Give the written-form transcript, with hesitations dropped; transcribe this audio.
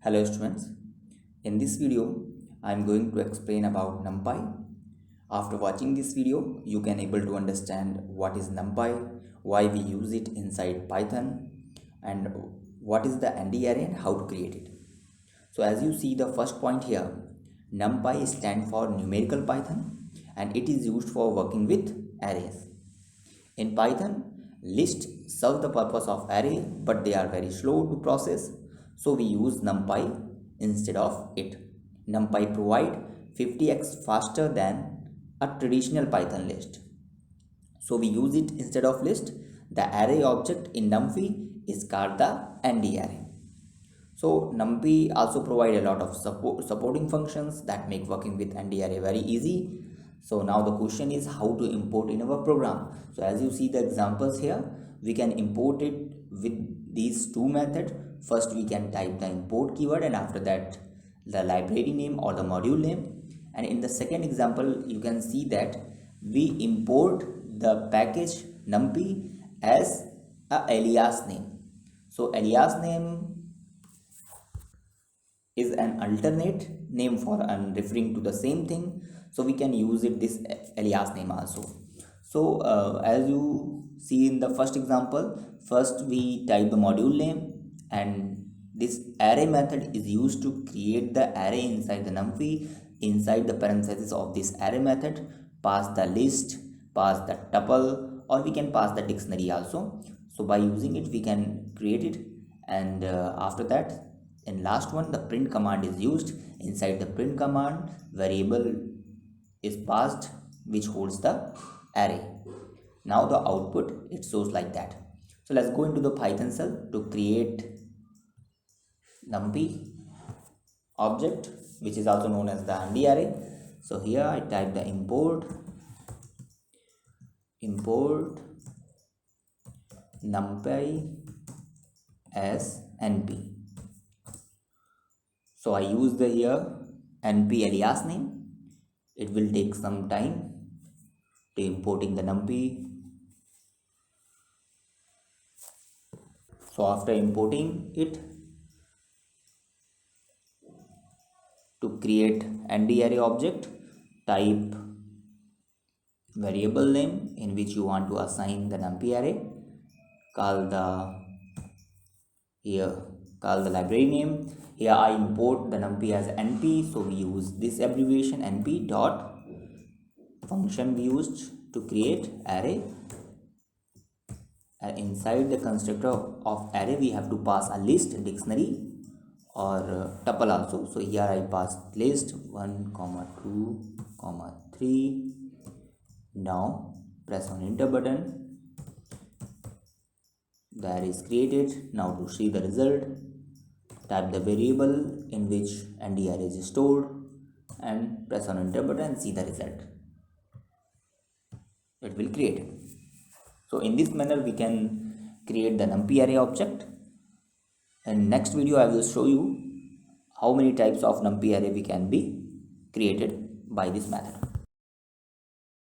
Hello students, in this video I am going to explain about NumPy. After watching this video you can able to understand what is NumPy, why we use it inside Python, and what is the Ndarray and how to create it. So as you see the first point here, NumPy stands for numerical Python and it is used for working with arrays. In Python, lists serve the purpose of array but they are very slow to process. So we use NumPy instead of it. NumPy provide 50x faster than a traditional Python list. So we use it instead of list. The array object in Numpy is called the Ndarray. So Numpy also provide a lot of supporting functions that make working with Ndarray very easy. So now the question is how to import in our program. So as you see the examples here, we can import it with these two methods. First we can type the import keyword and after that the library name or the module name. And in the second example you can see that we import the package Numpy as a alias name. So alias name is an alternate name for referring to the same thing, so we can use it this alias name also. So as you see in the first example, first we type the module name and this array method is used to create the array inside the Numpy. Inside the parentheses of this array method, pass the list, pass the tuple, or we can pass the dictionary also. So by using it we can create it, and after that in last one the print command is used. Inside the print command variable is passed which holds the array. Now the output it shows like that. So let's go into the Python shell to create Numpy object, which is also known as the Ndarray. So here I type the import numpy as np. So I use the here np alias name. It will take some time to importing the Numpy. So after importing it, to create Ndarray object, type variable name in which you want to assign the Numpy array, call the library name. Here I import the Numpy as np, so we use this abbreviation np dot function we used to create array. And inside the constructor of array we have to pass a list, dictionary, or tuple also. So here I pass list 1, 2, 3. Now press on enter button. The array is created. Now to see the result, type the variable in which Ndarray is stored and press on enter button and see the result. It will create it. So in this manner we can create the Numpy array object. In next video I will show you how many types of Numpy array we can be created by this method.